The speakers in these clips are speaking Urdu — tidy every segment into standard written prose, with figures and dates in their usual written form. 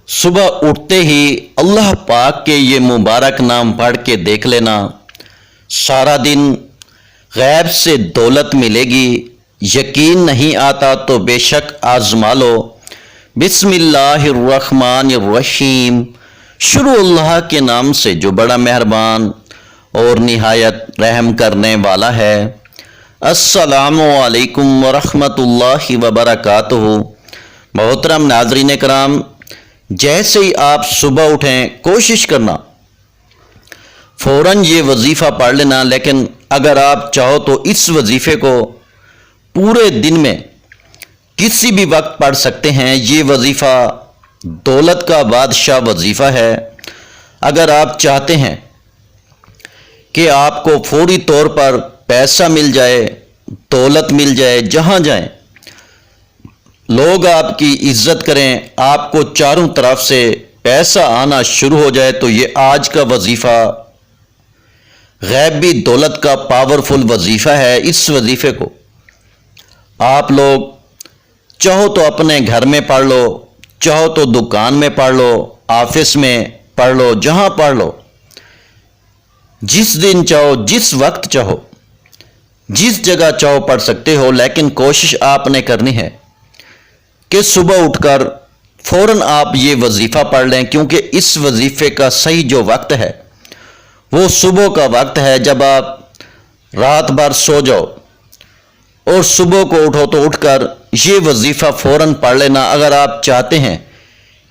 صبح اٹھتے ہی اللہ پاک کے یہ مبارک نام پڑھ کے دیکھ لینا، سارا دن غیب سے دولت ملے گی۔ یقین نہیں آتا تو بے شک آزما لو۔ بسم اللہ الرحمن الرحیم، شروع اللہ کے نام سے جو بڑا مہربان اور نہایت رحم کرنے والا ہے۔ السلام علیکم ورحمۃ اللہ وبرکاتہ۔ محترم ناظرین کرام، جیسے ہی آپ صبح اٹھیں کوشش کرنا فوراً یہ وظیفہ پڑھ لینا، لیکن اگر آپ چاہو تو اس وظیفے کو پورے دن میں کسی بھی وقت پڑھ سکتے ہیں۔ یہ وظیفہ دولت کا بادشاہ وظیفہ ہے۔ اگر آپ چاہتے ہیں کہ آپ کو فوری طور پر پیسہ مل جائے، دولت مل جائے، جہاں جائیں لوگ آپ کی عزت کریں، آپ کو چاروں طرف سے پیسہ آنا شروع ہو جائے، تو یہ آج کا وظیفہ غیبی دولت کا پاورفل وظیفہ ہے۔ اس وظیفے کو آپ لوگ چاہو تو اپنے گھر میں پڑھ لو، چاہو تو دکان میں پڑھ لو، آفس میں پڑھ لو، جہاں پڑھ لو، جس دن چاہو، جس وقت چاہو، جس جگہ چاہو پڑھ سکتے ہو، لیکن کوشش آپ نے کرنی ہے کہ صبح اٹھ کر فوراً آپ یہ وظیفہ پڑھ لیں، کیونکہ اس وظیفے کا صحیح جو وقت ہے وہ صبح کا وقت ہے، جب آپ رات بھر سو جاؤ اور صبح کو اٹھو تو اٹھ کر یہ وظیفہ فوراً پڑھ لینا۔ اگر آپ چاہتے ہیں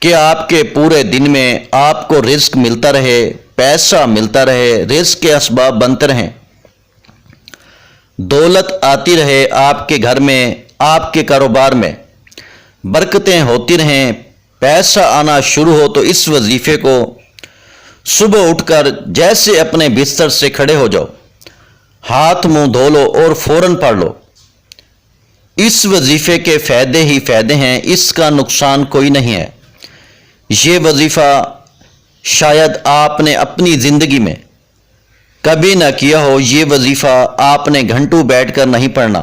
کہ آپ کے پورے دن میں آپ کو رزق ملتا رہے، پیسہ ملتا رہے، رزق کے اسباب بنتے رہیں، دولت آتی رہے آپ کے گھر میں، آپ کے کاروبار میں برکتیں ہوتی رہیں، پیسہ آنا شروع ہو، تو اس وظیفے کو صبح اٹھ کر جیسے اپنے بستر سے کھڑے ہو جاؤ، ہاتھ منہ دھو لو اور فوراً پڑھ لو۔ اس وظیفے کے فائدے ہی فائدے ہیں، اس کا نقصان کوئی نہیں ہے۔ یہ وظیفہ شاید آپ نے اپنی زندگی میں کبھی نہ کیا ہو۔ یہ وظیفہ آپ نے گھنٹوں بیٹھ کر نہیں پڑھنا،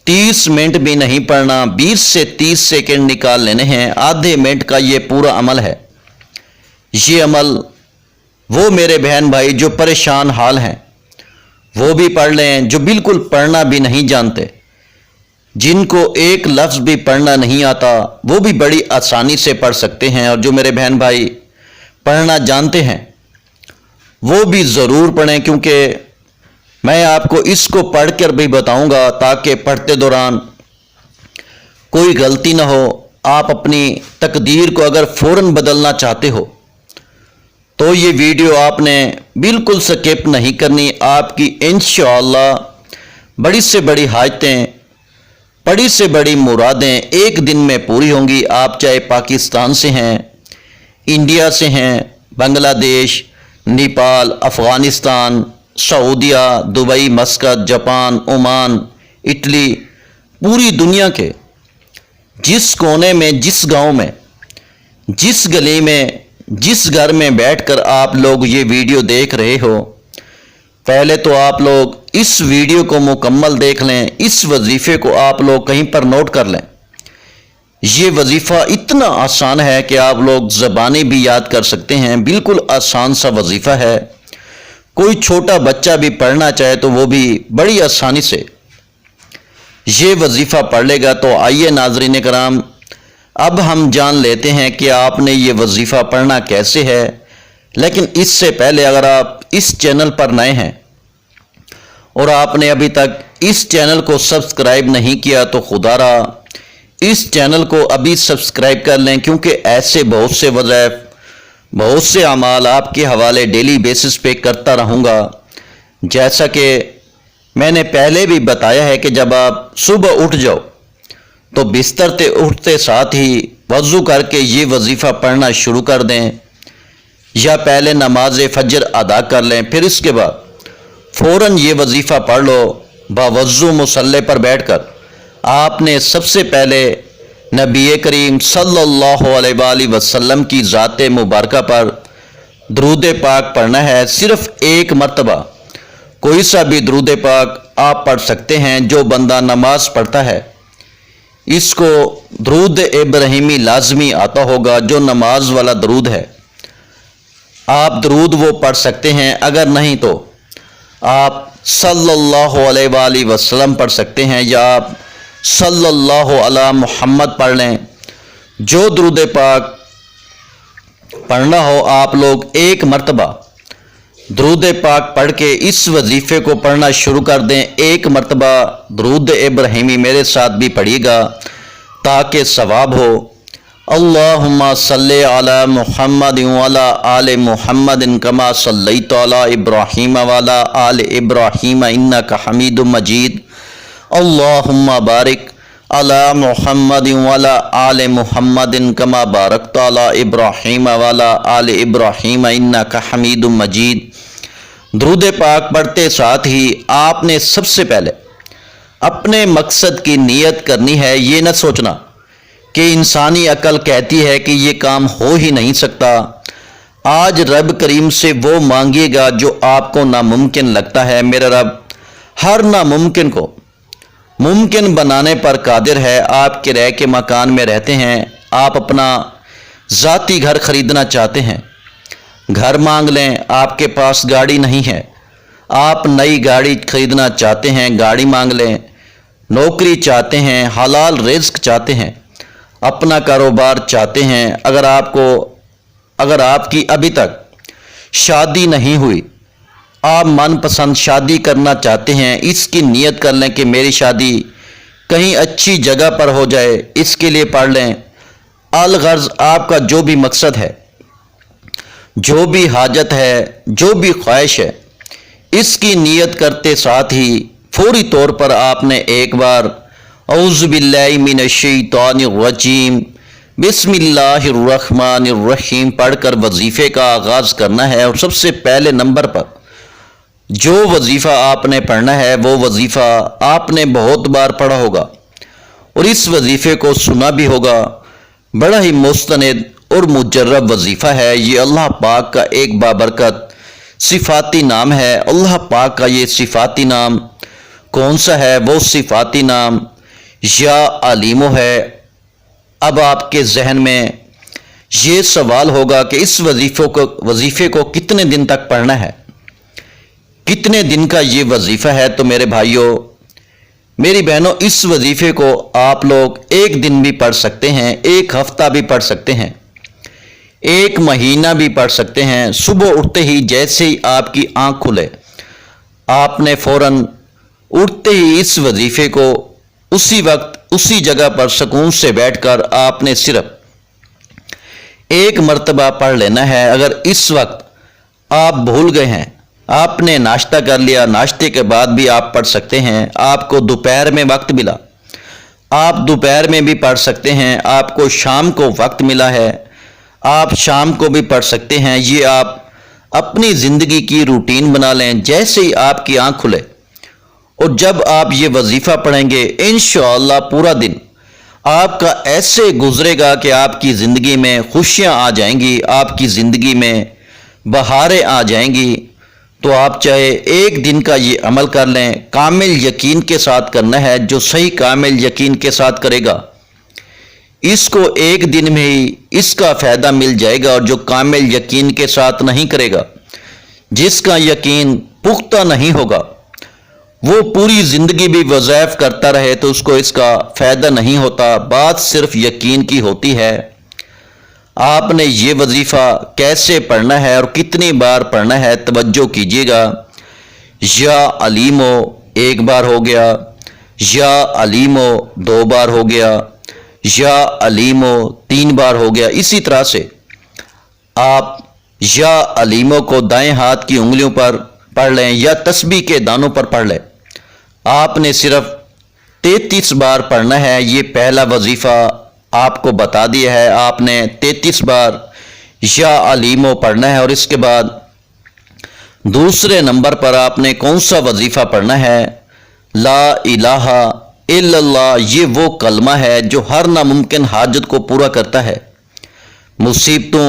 30 منٹ بھی نہیں پڑھنا، 20 سے 30 سیکنڈ نکال لینے ہیں، آدھے منٹ کا یہ پورا عمل ہے۔ یہ عمل وہ میرے بہن بھائی جو پریشان حال ہیں وہ بھی پڑھ لیں، جو بالکل پڑھنا بھی نہیں جانتے، جن کو ایک لفظ بھی پڑھنا نہیں آتا، وہ بھی بڑی آسانی سے پڑھ سکتے ہیں، اور جو میرے بہن بھائی پڑھنا جانتے ہیں وہ بھی ضرور پڑھیں، کیونکہ میں آپ کو اس کو پڑھ کر بھی بتاؤں گا تاکہ پڑھتے دوران کوئی غلطی نہ ہو۔ آپ اپنی تقدیر کو اگر فوراً بدلنا چاہتے ہو تو یہ ویڈیو آپ نے بالکل سکپ نہیں کرنی۔ آپ کی انشاءاللہ بڑی سے بڑی حاجتیں، بڑی سے بڑی مرادیں ایک دن میں پوری ہوں گی۔ آپ چاہے پاکستان سے ہیں، انڈیا سے ہیں، بنگلہ دیش، نیپال، افغانستان، سعودیہ، دبئی، مسقط، جاپان، عمان، اٹلی، پوری دنیا کے جس کونے میں، جس گاؤں میں، جس گلی میں، جس گھر میں بیٹھ کر آپ لوگ یہ ویڈیو دیکھ رہے ہو، پہلے تو آپ لوگ اس ویڈیو کو مکمل دیکھ لیں، اس وظیفے کو آپ لوگ کہیں پر نوٹ کر لیں۔ یہ وظیفہ اتنا آسان ہے کہ آپ لوگ زبانی بھی یاد کر سکتے ہیں، بالکل آسان سا وظیفہ ہے۔ کوئی چھوٹا بچہ بھی پڑھنا چاہے تو وہ بھی بڑی آسانی سے یہ وظیفہ پڑھ لے گا۔ تو آئیے ناظرین کرام، اب ہم جان لیتے ہیں کہ آپ نے یہ وظیفہ پڑھنا کیسے ہے۔ لیکن اس سے پہلے اگر آپ اس چینل پر نئے ہیں اور آپ نے ابھی تک اس چینل کو سبسکرائب نہیں کیا تو خدا را اس چینل کو ابھی سبسکرائب کر لیں، کیونکہ ایسے بہت سے وظائف، بہت سے اعمال آپ کے حوالے ڈیلی بیسس پہ کرتا رہوں گا۔ جیسا کہ میں نے پہلے بھی بتایا ہے کہ جب آپ صبح اٹھ جاؤ تو بستر سے اٹھتے ساتھ ہی وضو کر کے یہ وظیفہ پڑھنا شروع کر دیں، یا پہلے نماز فجر ادا کر لیں، پھر اس کے بعد فوراً یہ وظیفہ پڑھ لو۔ باوضو مصلی پر بیٹھ کر آپ نے سب سے پہلے نبی کریم صلی اللہ علیہ وآلہ وسلم کی ذات مبارکہ پر درود پاک پڑھنا ہے۔ صرف ایک مرتبہ کوئی سا بھی درود پاک آپ پڑھ سکتے ہیں۔ جو بندہ نماز پڑھتا ہے اس کو درود ابراہیمی لازمی آتا ہوگا جو نماز والا درود ہے۔ آپ درود وہ پڑھ سکتے ہیں، اگر نہیں تو آپ صلی اللہ علیہ وآلہ وسلم پڑھ سکتے ہیں، یا آپ صلی اللہ علی محمد پڑھ لیں۔ جو درود پاک پڑھنا ہو آپ لوگ ایک مرتبہ درود پاک پڑھ کے اس وظیفے کو پڑھنا شروع کر دیں۔ ایک مرتبہ درود ابراہیمی میرے ساتھ بھی پڑھیے گا تاکہ ثواب ہو۔ اللہم صلی علی محمد وعلی آل محمد کما صلیت علی ابراہیم وعلی آل ابراہیم انک حمید مجید۔ اللہم بارک علی محمد وعلی آل محمد کما بارکت علی ابراہیم وعلی آل ابراہیم انک حمید مجید۔ درود پاک پڑھتے ساتھ ہی آپ نے سب سے پہلے اپنے مقصد کی نیت کرنی ہے۔ یہ نہ سوچنا کہ انسانی عقل کہتی ہے کہ یہ کام ہو ہی نہیں سکتا۔ آج رب کریم سے وہ مانگیے گا جو آپ کو ناممکن لگتا ہے۔ میرا رب ہر ناممکن کو ممکن بنانے پر قادر ہے۔ آپ کے رہ کے مکان میں رہتے ہیں، آپ اپنا ذاتی گھر خریدنا چاہتے ہیں، گھر مانگ لیں۔ آپ کے پاس گاڑی نہیں ہے، آپ نئی گاڑی خریدنا چاہتے ہیں، گاڑی مانگ لیں۔ نوکری چاہتے ہیں، حلال رزق چاہتے ہیں، اپنا کاروبار چاہتے ہیں۔ اگر آپ کی ابھی تک شادی نہیں ہوئی، آپ من پسند شادی کرنا چاہتے ہیں، اس کی نیت کر لیں کہ میری شادی کہیں اچھی جگہ پر ہو جائے، اس کے لیے پڑھ لیں۔ الغرض آپ کا جو بھی مقصد ہے، جو بھی حاجت ہے، جو بھی خواہش ہے، اس کی نیت کرتے ساتھ ہی فوری طور پر آپ نے ایک بار اعوذ باللہ من الشیطان الرجیم بسم اللہ الرحمن الرحیم پڑھ کر وظیفے کا آغاز کرنا ہے۔ اور سب سے پہلے نمبر پر جو وظیفہ آپ نے پڑھنا ہے وہ وظیفہ آپ نے بہت بار پڑھا ہوگا اور اس وظیفے کو سنا بھی ہوگا۔ بڑا ہی مستند اور مجرب وظیفہ ہے۔ یہ اللہ پاک کا ایک بابرکت صفاتی نام ہے۔ اللہ پاک کا یہ صفاتی نام کون سا ہے؟ وہ صفاتی نام یا علیمو ہے۔ اب آپ کے ذہن میں یہ سوال ہوگا کہ اس وظیفے کو کتنے دن تک پڑھنا ہے، کتنے دن کا یہ وظیفہ ہے؟ تو میرے بھائیوں، میری بہنوں، اس وظیفے کو آپ لوگ ایک دن بھی پڑھ سکتے ہیں، ایک ہفتہ بھی پڑھ سکتے ہیں، ایک مہینہ بھی پڑھ سکتے ہیں۔ صبح اٹھتے ہی جیسے ہی آپ کی آنکھ کھلے، آپ نے فوراً اٹھتے ہی اس وظیفے کو اسی وقت اسی جگہ پر سکون سے بیٹھ کر آپ نے صرف ایک مرتبہ پڑھ لینا ہے۔ اگر اس وقت آپ بھول گئے ہیں، آپ نے ناشتہ کر لیا، ناشتے کے بعد بھی آپ پڑھ سکتے ہیں۔ آپ کو دوپہر میں وقت ملا، آپ دوپہر میں بھی پڑھ سکتے ہیں۔ آپ کو شام کو وقت ملا ہے، آپ شام کو بھی پڑھ سکتے ہیں۔ یہ آپ اپنی زندگی کی روٹین بنا لیں۔ جیسے ہی آپ کی آنکھ کھلے اور جب آپ یہ وظیفہ پڑھیں گے، انشاءاللہ پورا دن آپ کا ایسے گزرے گا کہ آپ کی زندگی میں خوشیاں آ جائیں گی، آپ کی زندگی میں بہاریں آ جائیں گی۔ تو آپ چاہے ایک دن کا یہ عمل کر لیں، کامل یقین کے ساتھ کرنا ہے۔ جو صحیح کامل یقین کے ساتھ کرے گا، اس کو ایک دن میں ہی اس کا فائدہ مل جائے گا، اور جو کامل یقین کے ساتھ نہیں کرے گا، جس کا یقین پختہ نہیں ہوگا، وہ پوری زندگی بھی وظائف کرتا رہے تو اس کو اس کا فائدہ نہیں ہوتا۔ بات صرف یقین کی ہوتی ہے۔ آپ نے یہ وظیفہ کیسے پڑھنا ہے اور کتنی بار پڑھنا ہے، توجہ کیجیے گا۔ یا علیمو ایک بار ہو گیا، یا علیمو 2 بار ہو گیا، یا علیمو 3 بار ہو گیا۔ اسی طرح سے آپ یا علیمو کو دائیں ہاتھ کی انگلیوں پر پڑھ لیں یا تسبیح کے دانوں پر پڑھ لیں۔ آپ نے صرف 33 بار پڑھنا ہے۔ یہ پہلا وظیفہ آپ کو بتا دیا ہے، آپ نے 33 بار یا علیمو پڑھنا ہے۔ اور اس کے بعد دوسرے نمبر پر آپ نے کون سا وظیفہ پڑھنا ہے؟ لا الہ الا اللہ۔ یہ وہ کلمہ ہے جو ہر ناممکن حاجت کو پورا کرتا ہے، مصیبتوں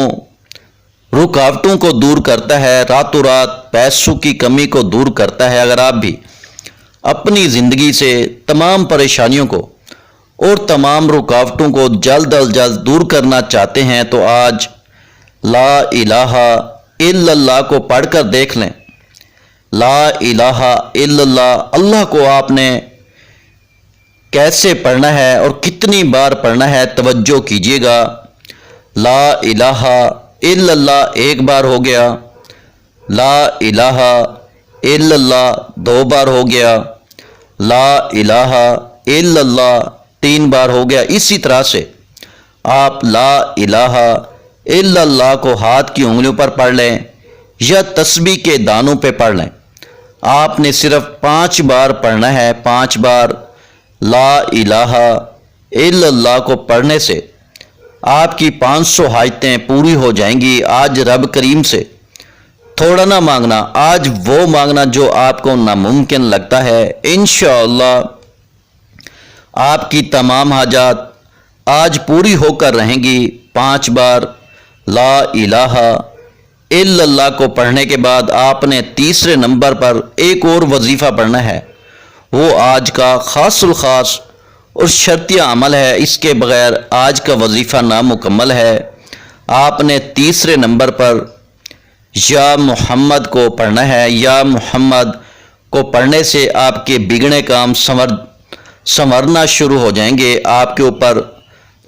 رکاوٹوں کو دور کرتا ہے، راتوں رات پیسوں کی کمی کو دور کرتا ہے۔ اگر آپ بھی اپنی زندگی سے تمام پریشانیوں کو اور تمام رکاوٹوں کو جلد از جلد دور کرنا چاہتے ہیں تو آج لا الہ الا اللہ کو پڑھ کر دیکھ لیں۔ لا الہ الا اللہ، اللہ کو آپ نے کیسے پڑھنا ہے اور کتنی بار پڑھنا ہے توجہ کیجیے گا۔ لا الہ الا اللہ ایک بار ہو گیا، لا الہ الا اللہ 2 بار ہو گیا، لا الہ الا اللہ 3 بار ہو گیا۔ اسی طرح سے آپ لا الہ الا اللہ کو ہاتھ کی انگلیوں پر پڑھ لیں یا تسبیح کے دانوں پہ پڑھ لیں۔ آپ نے صرف 5 بار پڑھنا ہے۔ 5 بار لا الہ الا اللہ کو پڑھنے سے آپ کی 500 حاجتیں پوری ہو جائیں گی۔ آج رب کریم سے تھوڑا نہ مانگنا، آج وہ مانگنا جو آپ کو ناممکن لگتا ہے۔ انشاءاللہ آپ کی تمام حاجات آج پوری ہو کر رہیں گی۔ 5 بار لا الہ الا اللہ کو پڑھنے کے بعد آپ نے تیسرے نمبر پر ایک اور وظیفہ پڑھنا ہے۔ وہ آج کا خاص الخاص اور شرطیہ عمل ہے، اس کے بغیر آج کا وظیفہ نامکمل ہے۔ آپ نے تیسرے نمبر پر یا محمد کو پڑھنا ہے۔ یا محمد کو پڑھنے سے آپ کے بگڑے کام سنورنا شروع ہو جائیں گے۔ آپ کے اوپر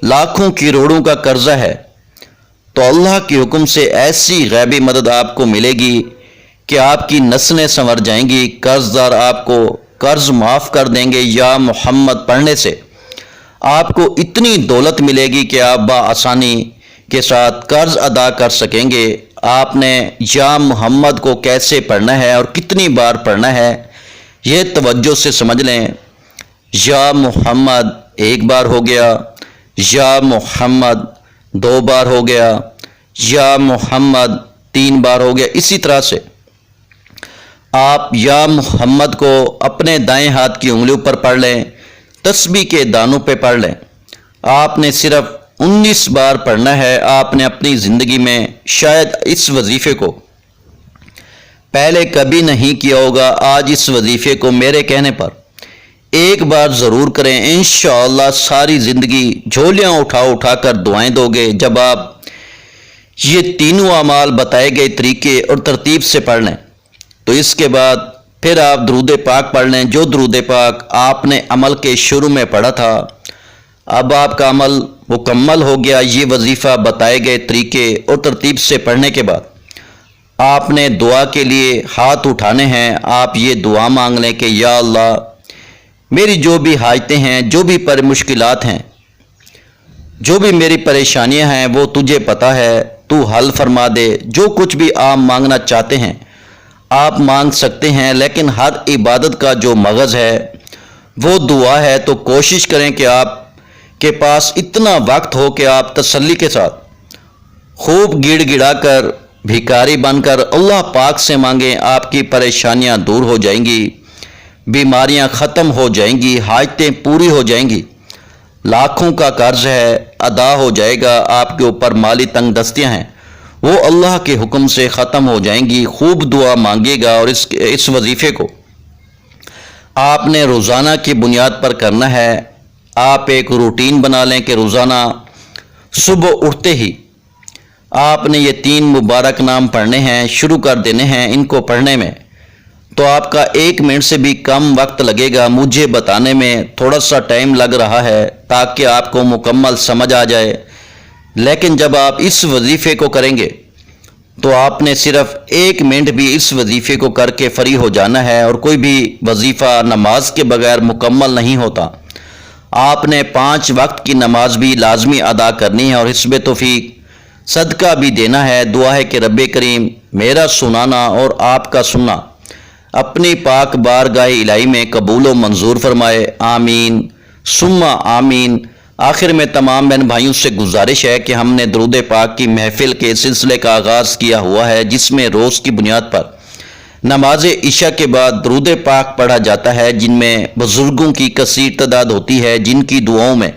لاکھوں کروڑوں کا قرضہ ہے تو اللہ کے حکم سے ایسی غیبی مدد آپ کو ملے گی کہ آپ کی نسلیں سنور جائیں گی، قرض دار آپ کو قرض معاف کر دیں گے۔ یا محمد پڑھنے سے آپ کو اتنی دولت ملے گی کہ آپ بآسانی کے ساتھ قرض ادا کر سکیں گے۔ آپ نے یا محمد کو کیسے پڑھنا ہے اور کتنی بار پڑھنا ہے یہ توجہ سے سمجھ لیں۔ یا محمد 1 بار ہو گیا، یا محمد 2 بار ہو گیا، یا محمد 3 بار ہو گیا۔ اسی طرح سے آپ یا محمد کو اپنے دائیں ہاتھ کی انگلیوں پر پڑھ لیں، تسبیح کے دانوں پہ پڑھ لیں۔ آپ نے صرف 19 بار پڑھنا ہے۔ آپ نے اپنی زندگی میں شاید اس وظیفے کو پہلے کبھی نہیں کیا ہوگا، آج اس وظیفے کو میرے کہنے پر ایک بار ضرور کریں۔ انشاءاللہ ساری زندگی جھولیاں اٹھا کر دعائیں دو گے جب آپ یہ تینوں اعمال بتائے گئے طریقے اور ترتیب سے پڑھ لیں۔ تو اس کے بعد پھر آپ درود پاک پڑھ لیں، جو درود پاک آپ نے عمل کے شروع میں پڑھا تھا۔ اب آپ کا عمل مکمل ہو گیا۔ یہ وظیفہ بتائے گئے طریقے اور ترتیب سے پڑھنے کے بعد آپ نے دعا کے لیے ہاتھ اٹھانے ہیں۔ آپ یہ دعا مانگ لیں کہ یا اللہ میری جو بھی حاجتیں ہیں، جو بھی مشکلات ہیں، جو بھی میری پریشانیاں ہیں وہ تجھے پتہ ہے، تو حل فرما دے۔ جو کچھ بھی آپ مانگنا چاہتے ہیں آپ مانگ سکتے ہیں، لیکن ہر عبادت کا جو مغز ہے وہ دعا ہے۔ تو کوشش کریں کہ آپ کے پاس اتنا وقت ہو کہ آپ تسلی کے ساتھ خوب گڑ گڑا کر بھکاری بن کر اللہ پاک سے مانگیں۔ آپ کی پریشانیاں دور ہو جائیں گی، بیماریاں ختم ہو جائیں گی، حاجتیں پوری ہو جائیں گی، لاکھوں کا قرض ہے ادا ہو جائے گا، آپ کے اوپر مالی تنگ دستیاں ہیں وہ اللہ کے حکم سے ختم ہو جائیں گی۔ خوب دعا مانگے گا اور اس وظیفے کو آپ نے روزانہ کی بنیاد پر کرنا ہے۔ آپ ایک روٹین بنا لیں کہ روزانہ صبح اٹھتے ہی آپ نے یہ 3 مبارک نام پڑھنے ہیں، شروع کر دینے ہیں۔ ان کو پڑھنے میں تو آپ کا 1 منٹ سے بھی کم وقت لگے گا، مجھے بتانے میں تھوڑا سا ٹائم لگ رہا ہے تاکہ آپ کو مکمل سمجھ آ جائے، لیکن جب آپ اس وظیفے کو کریں گے تو آپ نے صرف 1 منٹ بھی اس وظیفے کو کر کے فری ہو جانا ہے۔ اور کوئی بھی وظیفہ نماز کے بغیر مکمل نہیں ہوتا۔ آپ نے 5 وقت کی نماز بھی لازمی ادا کرنی ہے اور حسب توفیق صدقہ بھی دینا ہے۔ دعا ہے کہ رب کریم میرا سنانا اور آپ کا سننا اپنی پاک بارگاہ الہی میں قبول و منظور فرمائے، آمین ثم آمین۔ آخر میں تمام بہن بھائیوں سے گزارش ہے کہ ہم نے درود پاک کی محفل کے سلسلے کا آغاز کیا ہوا ہے، جس میں روز کی بنیاد پر نماز عشاء کے بعد درود پاک پڑھا جاتا ہے، جن میں بزرگوں کی کثیر تعداد ہوتی ہے جن کی دعاؤں میں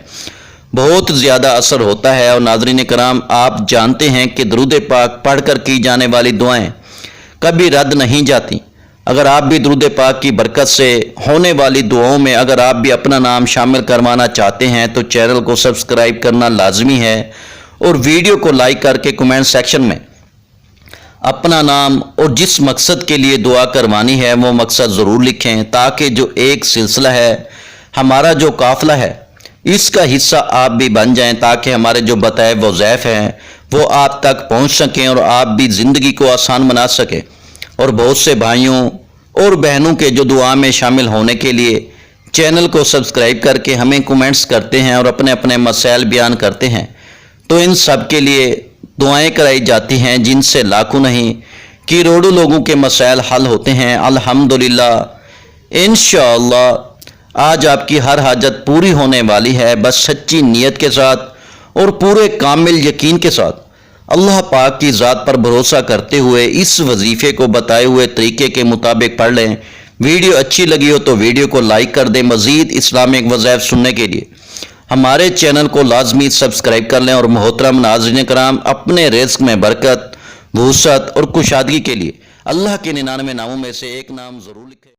بہت زیادہ اثر ہوتا ہے۔ اور ناظرین کرام، آپ جانتے ہیں کہ درود پاک پڑھ کر کی جانے والی دعائیں کبھی رد نہیں جاتی۔ اگر آپ بھی درود پاک کی برکت سے ہونے والی دعاؤں میں اگر آپ بھی اپنا نام شامل کروانا چاہتے ہیں تو چینل کو سبسکرائب کرنا لازمی ہے، اور ویڈیو کو لائک کر کے کمنٹ سیکشن میں اپنا نام اور جس مقصد کے لیے دعا کروانی ہے وہ مقصد ضرور لکھیں، تاکہ جو ایک سلسلہ ہے، ہمارا جو قافلہ ہے، اس کا حصہ آپ بھی بن جائیں، تاکہ ہمارے جو بتائے وظائف ہیں وہ آپ تک پہنچ سکیں اور آپ بھی زندگی کو آسان بنا سکیں۔ اور بہت سے بھائیوں اور بہنوں کے جو دعا میں شامل ہونے کے لیے چینل کو سبسکرائب کر کے ہمیں کمنٹس کرتے ہیں اور اپنے اپنے مسائل بیان کرتے ہیں، تو ان سب کے لیے دعائیں کرائی جاتی ہیں، جن سے لاکھوں نہیں کروڑوں لوگوں کے مسائل حل ہوتے ہیں الحمدللہ۔ انشاءاللہ آج آپ کی ہر حاجت پوری ہونے والی ہے، بس سچی نیت کے ساتھ اور پورے کامل یقین کے ساتھ اللہ پاک کی ذات پر بھروسہ کرتے ہوئے اس وظیفے کو بتائے ہوئے طریقے کے مطابق پڑھ لیں۔ ویڈیو اچھی لگی ہو تو ویڈیو کو لائک کر دیں۔ مزید اسلامک وظائف سننے کے لیے ہمارے چینل کو لازمی سبسکرائب کر لیں، اور محترم ناظرین کرام، اپنے رزق میں برکت، وسعت اور کشادگی کے لیے اللہ کے 99 ناموں میں سے ایک نام ضرور لکھیں۔